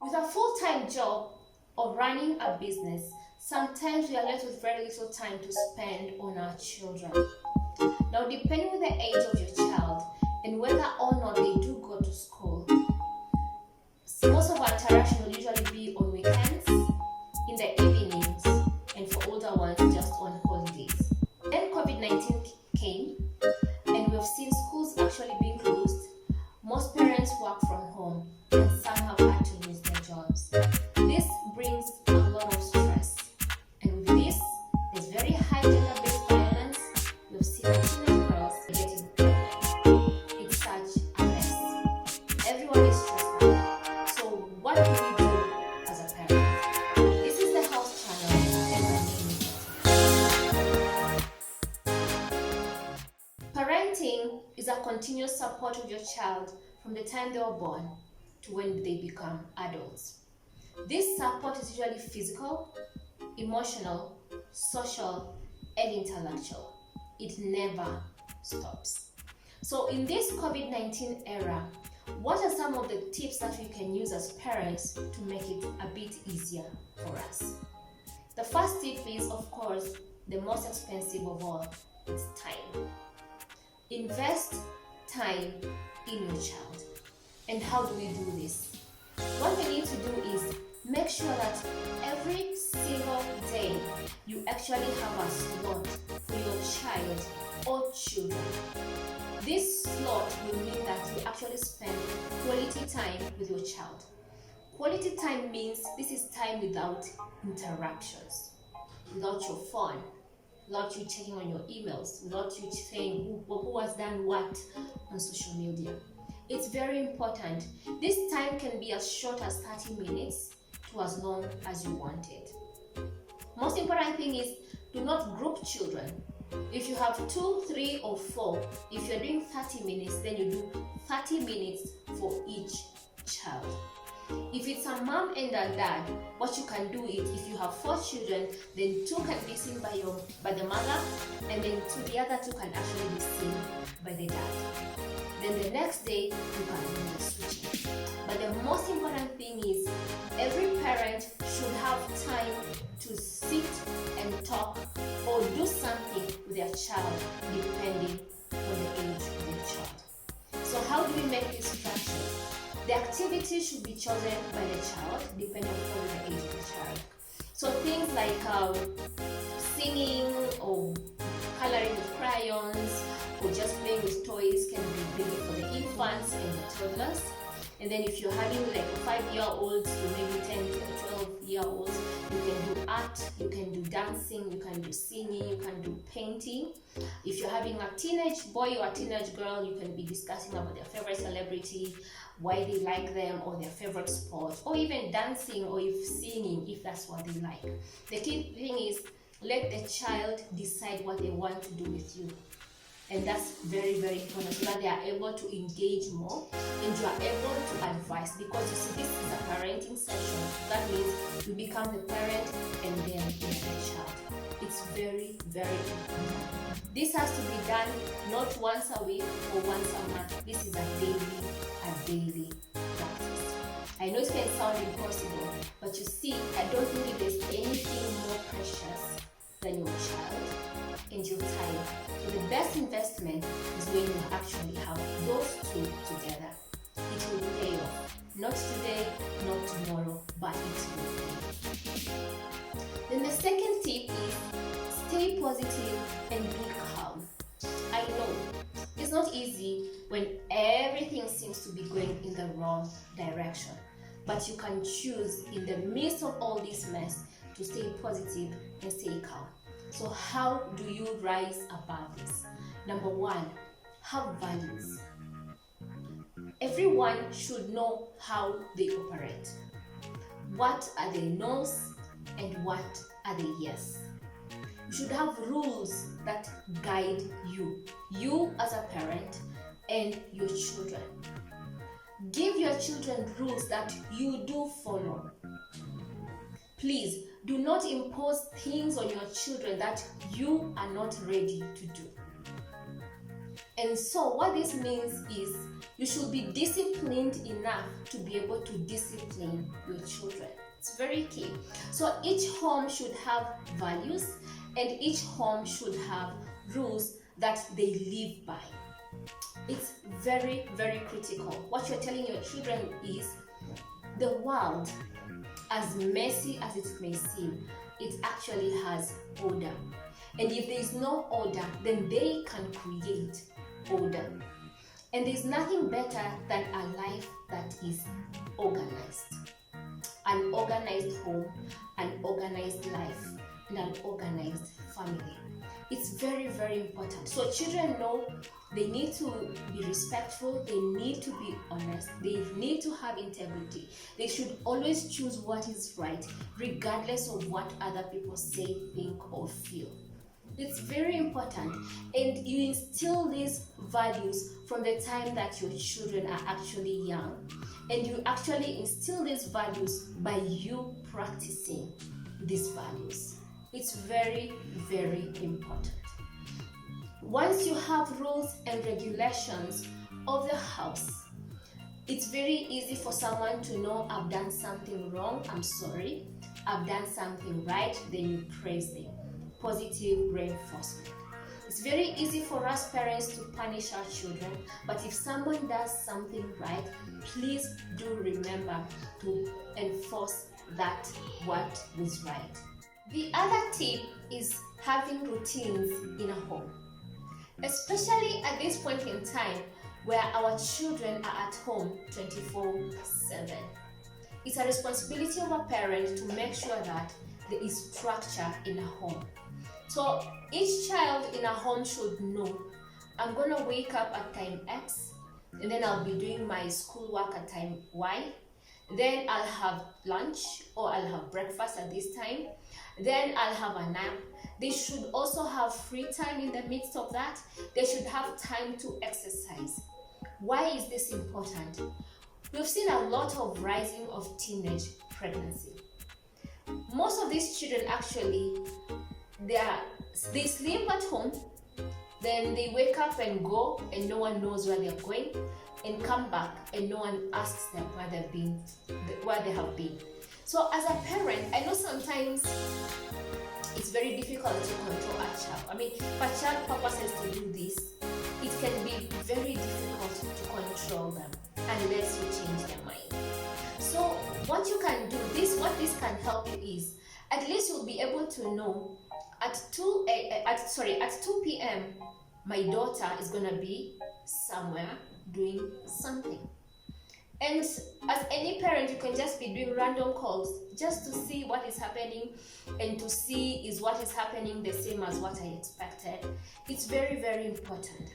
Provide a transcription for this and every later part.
With a full-time job or running a business, sometimes we are left with very little time to spend on our children. Now, depending on the age of your child and whether or not they do go to school, most of our interaction will usually be on weekends, in the evenings, and for older ones, just on holidays. Then COVID-19 came, and we've seen schools actually being closed. Most parents work from home, and some have had to lose their jobs. This brings a lot of stress, and with this, there's very high gender-based violence. We've seen teenage girls getting pregnant. It's such a mess. Everyone is stressed out. So what do we do as a parent? This is the House Channel, and my name is Parenting is a continuous support of your child from the time they were born to when they become adults. This support is usually physical, emotional, social, and intellectual. It never stops. So in this COVID-19 era, what are some of the tips that we can use as parents to make it a bit easier for us? The first tip is, of course, the most expensive of all, it's time. Invest time in your child. And how do we do this? What we need to do is make sure that every single day you actually have a slot for your child or children. This slot will mean that you actually spend quality time with your child. Quality time means this is time without interruptions, without your phone, without you checking on your emails, without you saying who has done what on social media. It's very important. This time can be as short as 30 minutes to as long as you want it. Most important thing is, do not group children. If you have 2, 3, or 4, if you're doing 30 minutes, then you do 30 minutes for each child. If it's a mom and a dad, what you can do is, if you have 4 children, then 2 can be seen by the mother, and then the other 2 can actually be seen by the dad. Then the next day, you can do the switching. But the most important thing is, every parent should have time to sit and talk or do something with their child, depending on the age of their child. So how do we make this structured? The activity should be chosen by the child, depending on the age of the child. So things like singing or coloring with crayons or just playing with toys can be really for the infants and the toddlers. And then if you're having like 5-year-olds to maybe 10 to 12-year-olds, you can do art, you can do dancing, you can do singing, you can do painting. If you're having a teenage boy or a teenage girl, you can be discussing about their favorite celebrity, why they like them, or their favorite sport, or even dancing or if singing, if that's what they like. The key thing is, let the child decide what they want to do with you. And that's very, very important, so that they are able to engage more and you are able to advise, because you see, this is a parenting session. That means you become the parent and then the child. It's very, very important. This has to be done not once a week or once a month. This is a daily practice. I know it can sound impossible, but you see, I don't think there's anything more precious than your child and your time. So the best investment is when you actually have those two together. It will pay off. Not today, not tomorrow, but it will pay. Then the second tip is, stay positive and be calm. I know it's not easy when everything seems to be going in the wrong direction, but you can choose in the midst of all this mess to stay positive and stay calm. So how do you rise above this? Number 1, have values. Everyone should know how they operate. What are the no's and what are the yes? You should have rules that guide you as a parent and your children. Give your children rules that you do follow. Please do not impose things on your children that you are not ready to do. And so what this means is, You should be disciplined enough to be able to discipline your children. It's very key. So each home should have values, and each home should have rules that they live by. It's very, very critical. What you're telling your children is the world, as messy as it may seem, it actually has order. And if there is no order, then they can create order. And there's nothing better than a life that is organized. An organized home, an organized life, and an organized family. It's very, very important. So children know they need to be respectful, they need to be honest, they need to have integrity. They should always choose what is right, regardless of what other people say, think, or feel. It's very important, and you instill these values from the time that your children are actually young, and you actually instill these values by you practicing these values. It's very, very important. Once you have rules and regulations of the house, it's very easy for someone to know, I've done something wrong, I'm sorry. I've done something right, then you praise them. Positive reinforcement. It's very easy for us parents to punish our children, but if someone does something right, please do remember to enforce that what is right. The other tip is having routines in a home, especially at this point in time where our children are at home 24/7. It's a responsibility of a parent to make sure that there is structure in a home. So each child in a home should know, I'm going to wake up at time X, and then I'll be doing my schoolwork at time Y. Then I'll have lunch or I'll have breakfast at this time. Then I'll have a nap. They should also have free time in the midst of that. They should have time to exercise. Why is this important? We've seen a lot of rising of teenage pregnancy. Most of these children actually, they sleep at home, then they wake up and go, and no one knows where they're going, and come back and no one asks them where they have been. So as a parent, I know sometimes it's very difficult to control a child. I mean, if a child purposes to do this, it can be very difficult to control them unless you change their mind. So what you can do, what this can help you is, at least you'll be able to know at 2 p.m. my daughter is going to be somewhere doing something. And as any parent, you can just be doing random calls just to see what is happening and to see is what is happening the same as what I expected. It's very, very important.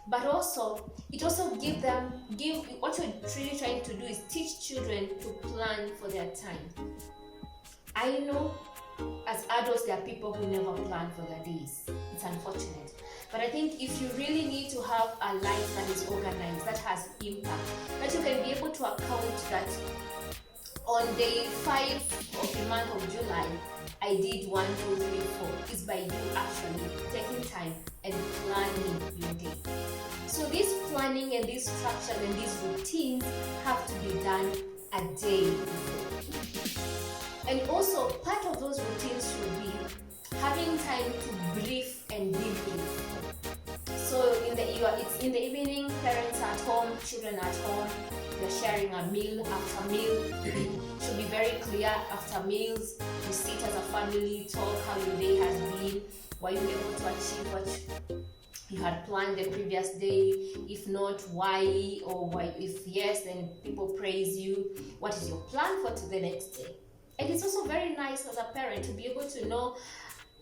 But also, it also what you're really trying to do is teach children to plan for their time. I know as adults, there are people who never plan for their days. It's unfortunate. But I think if you really need to have a life that is organized, that has impact, that you can be able to account that on day 5 of the month of July, I did 1, 2, 3, 4, is by you actually taking time and planning your day. So this planning and these structures and these routines have to be done a day before. And also, part of those routines should be having time to brief and debrief. So it's in the evening, parents are at home, children are at home, they're sharing a meal. After meal, should be very clear. After meals, you sit as a family, talk how your day has been. Were you able to achieve what you had planned the previous day? If not, why? Or why? If yes, then people praise you. What is your plan for the next day? And it's also very nice as a parent to be able to know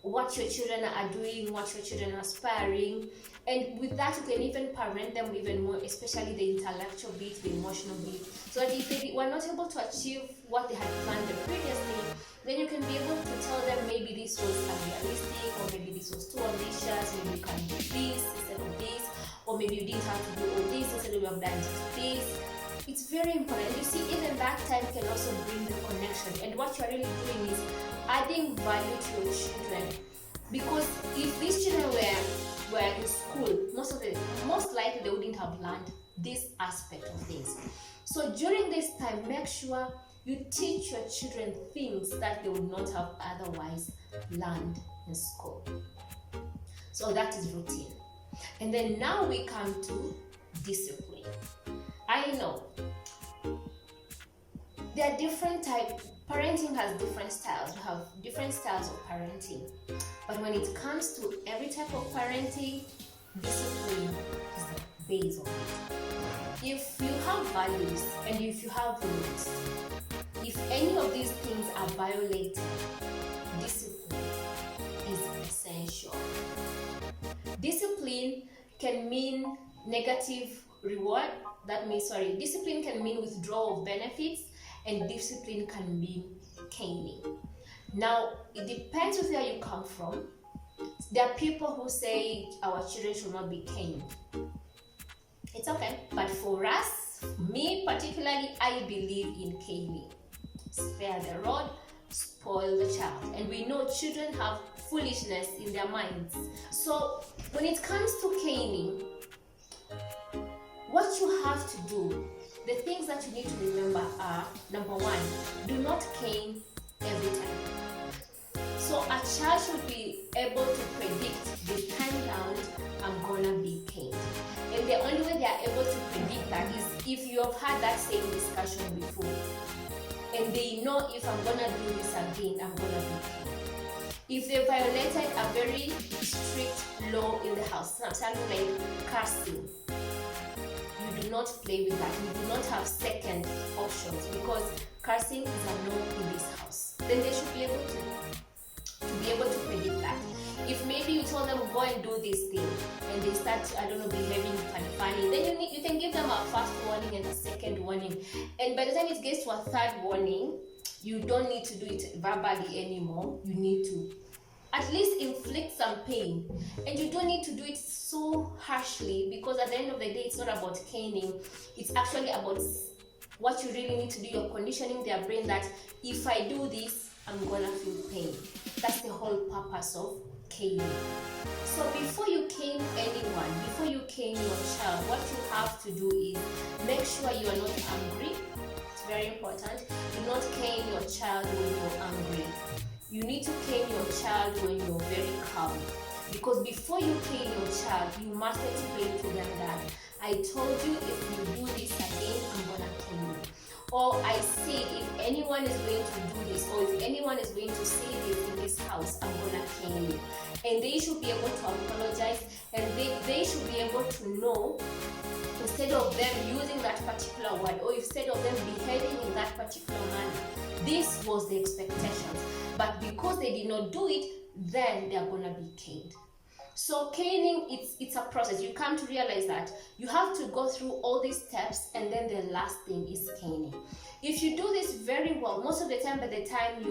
what your children are doing, what your children are aspiring. And with that, you can even parent them even more, especially the intellectual bit, the emotional bit. So that if they were not able to achieve what they had planned the previous day, then you can be able to tell them maybe this was unrealistic, or maybe this was too ambitious, maybe you can do this instead of this, or maybe you didn't have to do all this instead of you have done just this. It's very important. You see, even that time can also bring the connection. And what you're really doing is adding value to your children. Because if these children were in school, most likely they wouldn't have learned this aspect of things. So during this time, make sure you teach your children things that they would not have otherwise learned in school. So that is routine. And then now we come to discipline. I know there are different types. Parenting has different styles. We have different styles of parenting. But when it comes to every type of parenting, discipline is the base of it. If you have values and if you have rules, if any of these things are violated, discipline is essential. Discipline can mean negative reward. Discipline can mean withdrawal of benefits, and discipline can mean caning. Now, it depends with where you come from. There are people who say our children should not be caned. It's okay. But for us, me particularly, I believe in caning. Spare the rod, spoil the child. And we know children have foolishness in their minds. So when it comes to caning, what you have to do, the things that you need to remember are, number one, do not cane every time. So a child should be able to predict the time round, I'm gonna be caned. And the only way they are able to predict that is if you have had that same discussion before. And they know if I'm gonna do this again, I'm gonna be caned. If they violated a very strict law in the house, something like cursing, you do not play with that. You do not have second options because cursing is a no in this house. Then they should be able to predict that. If maybe you told them go and do this thing and they start, behaving funny, then you can give them a first warning and a second warning. And by the time it gets to a third warning, you don't need to do it verbally anymore. You need to at least inflict some pain. And you don't need to do it so harshly because at the end of the day, it's not about caning. It's actually about what you really need to do. You're conditioning their brain that if I do this, I'm gonna feel pain. That's the whole purpose of caning. So before you cane anyone, before you cane your child, what you have to do is make sure you are not angry. It's very important. Do not cane your child when you're angry. You need to cane your child when you're very calm. Because before you cane your child, you must explain to them that I told you if you do this again, I'm gonna cane you. Or I say if anyone is going to do this, or if anyone is going to say this in this house, I'm gonna cane you. And they should be able to apologize, and they should be able to know, instead of them using that particular word, or instead of them behaving in that particular manner, this was the expectations. But because they did not do it, then they are gonna be caned. So caning, it's a process. You come to realize that you have to go through all these steps, and then the last thing is caning. If you do this very well, most of the time, by the time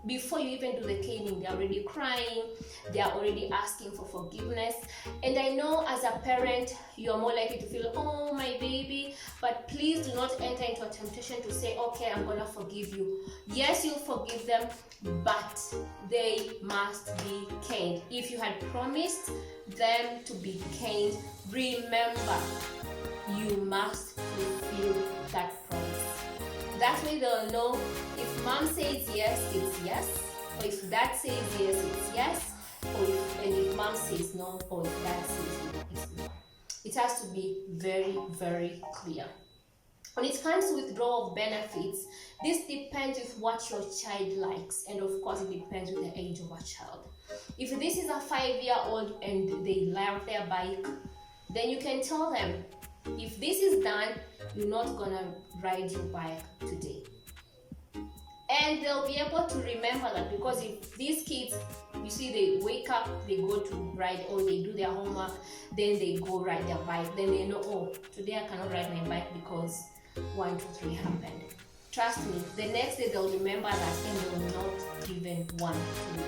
before you even do the caning, they're already crying, they are already asking for forgiveness. And I know as a parent, you're more likely to feel, oh, my baby, but please do not enter into a temptation to say, okay, I'm gonna forgive you. Yes, you'll forgive them, but they must be caned. If you had promised them to be caned, remember, you must fulfill that promise. That way they'll know if mom says yes, it's yes. Or if dad says yes, it's yes. And if mom says no, or if dad says no, it's no. It has to be very, very clear. When it comes to withdrawal of benefits, this depends with what your child likes. And of course, it depends with the age of a child. If this is a 5-year-old and they love their bike, then you can tell them, if this is done, you're not gonna ride your bike today. And they'll be able to remember that, because if these kids, you see, they wake up, they go to ride, or they do their homework, then they go ride their bike, then they know, oh, today I cannot ride my bike because 1, 2, 3 happened. Trust me, the next day they'll remember that and they will not even want to.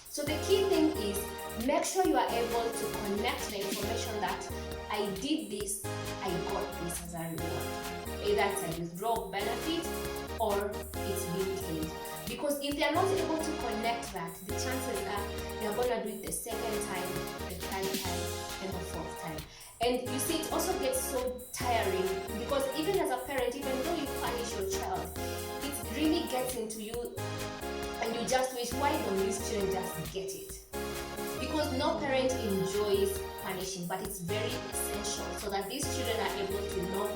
So the key thing is, make sure you are able to connect the information that I did this, I got this as a reward. Either it's a withdrawal benefit or it's being caned. Because if they are not able to connect that, the chances are they are going to do it the second time, the third time, and the fourth time. And you see, it also gets so tiring because even as a parent, even though you punish your child, it really gets into you and you just wish, why don't these children just get it? Because no parent enjoys punishing, but it's very essential so that these children are able to know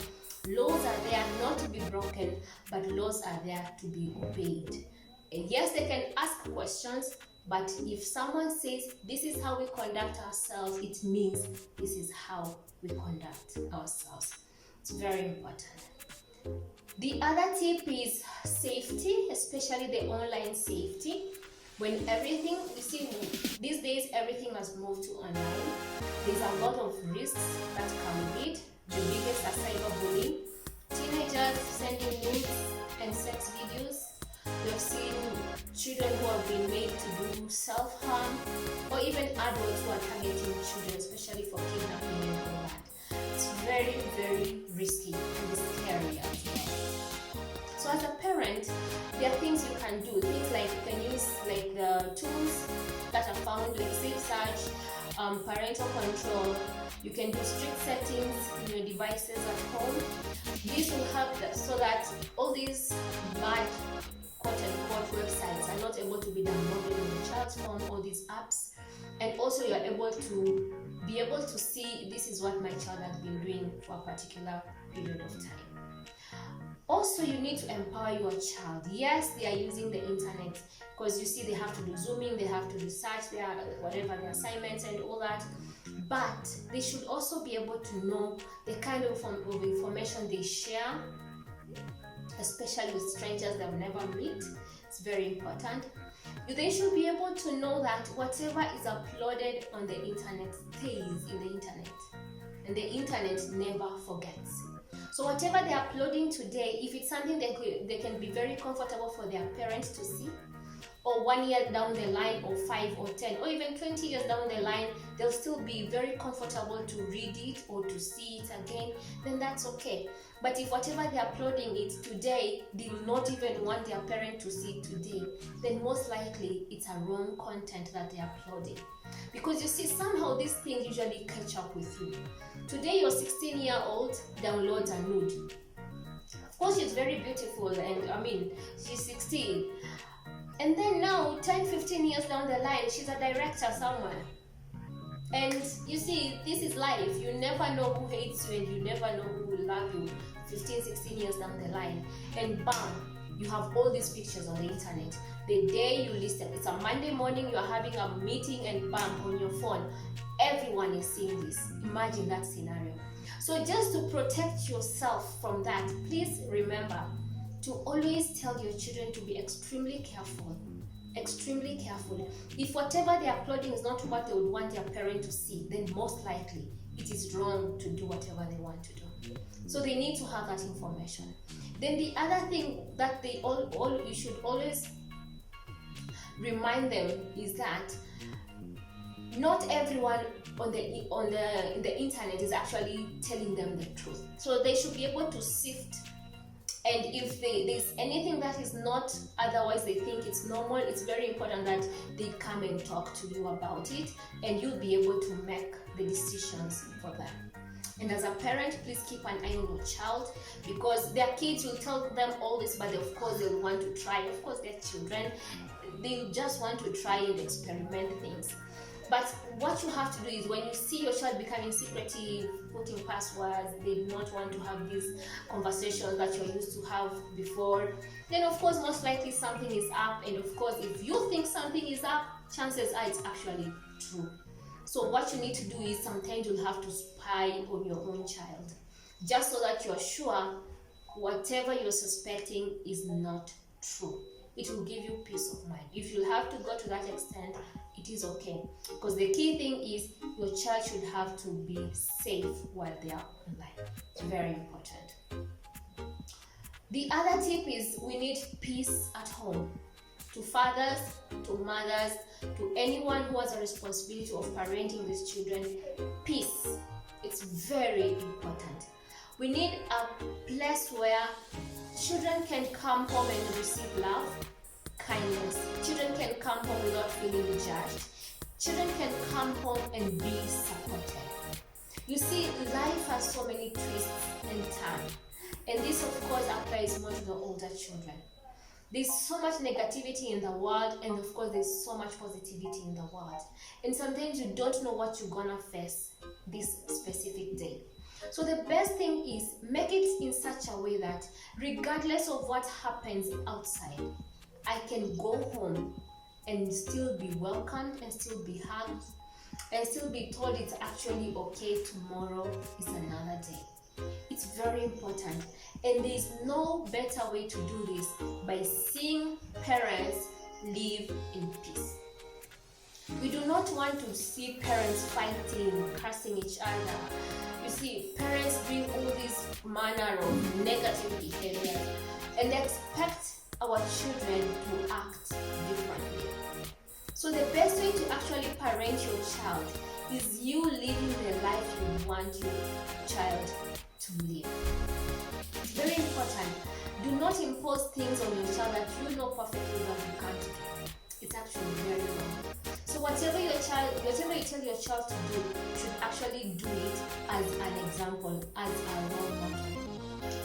laws are there not to be broken, but laws are there to be obeyed. And yes, they can ask questions, but if someone says this is how we conduct ourselves, it means this is how we conduct ourselves. It's very important. The other tip is safety, especially the online safety. When everything, you see, these days everything has moved to online. There's a lot of risks that come with it. The biggest are cyberbullying, teenagers sending nudes and sex videos. We've seen children who have been made to do self-harm, or even adults who are targeting children, especially for kidnapping and all that. It's very, very risky and scary as well. So as a parent, there are things you can do. Things like you can use like the tools that are found, like safe search, parental control. You can do strict settings in your devices at home. This will help so that all these bad quote-unquote websites are not able to be downloaded on the child's phone, all these apps, and also you're able to be able to see this is what my child has been doing for a particular period of time. Also, you need to empower your child. Yes, they are using the internet because you see they have to do zooming, they have to research their whatever their assignments and all that, but they should also be able to know the kind of information they share, especially with strangers they'll never meet. It's very important. They should be able to know that whatever is uploaded on the internet stays in the internet, and the internet never forgets. So whatever they're uploading today, if it's something they can be very comfortable for their parents to see, or 1 year down the line, or 5 or 10 or even 20 years down the line, they'll still be very comfortable to read it or to see it again, then that's okay. But if whatever they're uploading it today, they will not even want their parent to see it today, then most likely it's a wrong content that they're uploading. Because you see, somehow these things usually catch up with you. Today your 16-year-old downloads a nude. Of course she's very beautiful, and I mean she's 16. And then now 10-15 years down the line, she's a director somewhere. And you see, this is life. You never know who hates you and you never know who will love you 15-16 years down the line. And bam, you have all these pictures on the internet. The day you listen, it's a Monday morning, you're having a meeting, and bam, on your phone, everyone is seeing this. Imagine that scenario. So just to protect yourself from that, please remember to always tell your children to be extremely careful. Extremely careful. If whatever they're uploading is not what they would want their parent to see, then most likely it is wrong to do whatever they want to do. So they need to have that information. Then the other thing that they you should always remind them is that not everyone on the internet is actually telling them the truth. So they should be able to sift. And if there's anything that is not, otherwise they think it's normal, it's very important that they come and talk to you about it, and you'll be able to make the decisions for them. And as a parent, please keep an eye on your child, because their kids will tell them all this, but of course they'll want to try. Of course, they're children. They just want to try and experiment things. But what you have to do is, when you see your child becoming secretive, putting passwords, they do not want to have these conversations that you're used to have before, then of course most likely something is up. And of course, if you think something is up, chances are it's actually true. So what you need to do is, sometimes you'll have to spy on your own child, just so that you're sure whatever you're suspecting is not true. It will give you peace of mind. If you have to go to that extent, it is okay. Because the key thing is, your child should have to be safe while they are online. It's very important. The other tip is, we need peace at home. To fathers, to mothers, to anyone who has a responsibility of parenting these children, peace. It's very important. We need a place where children can come home and receive love, kindness. Children can come home without feeling judged. Children can come home and be supported. You see, life has so many twists and turns, and this of course applies more to the older children. There's so much negativity in the world, and of course there's so much positivity in the world, and sometimes you don't know what you're gonna face this specific day. So the best thing is make it in such a way that regardless of what happens outside, I can go home and still be welcomed and still be hugged and still be told it's actually okay, tomorrow is another day. It's very important, and there's no better way to do this by seeing parents live in peace. We do not want to see parents fighting, cursing each other. You see, parents doing all this manner of negative behavior and expect our children to act differently. So the best way to actually parent your child is you living the life you want your child to live. It's very important. Do not impose things on your child that you know perfectly that you can't do. It's actually very wrong. So whatever you tell your child to do, you should actually do it as an example, as a role model.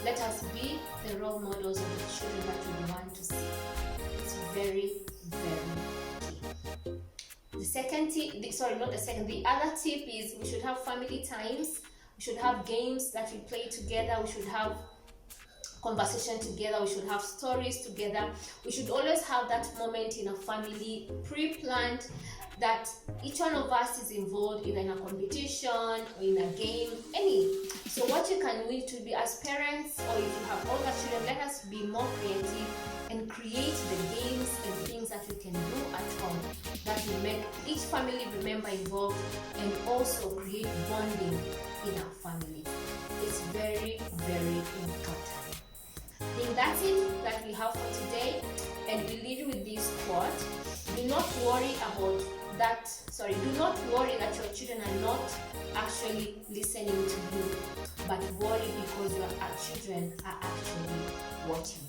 Let us be the role models of the children that we want to see. It's very, very key. The other tip is we should have family times. We should have games that we play together. We should have conversation together. We should have stories together. We should always have that moment in a family pre-planned, that each one of us is involved either in a competition or in a game, any. So what you can do to be as parents, or if you have older children, let us be more creative and create the games and things that we can do at home that will make each family member involved and also create bonding in our family. It's very, very important. I think that's it that we have for today, and we leave you with this quote. Do not worry that your children are not actually listening to you, but worry because your children are actually watching.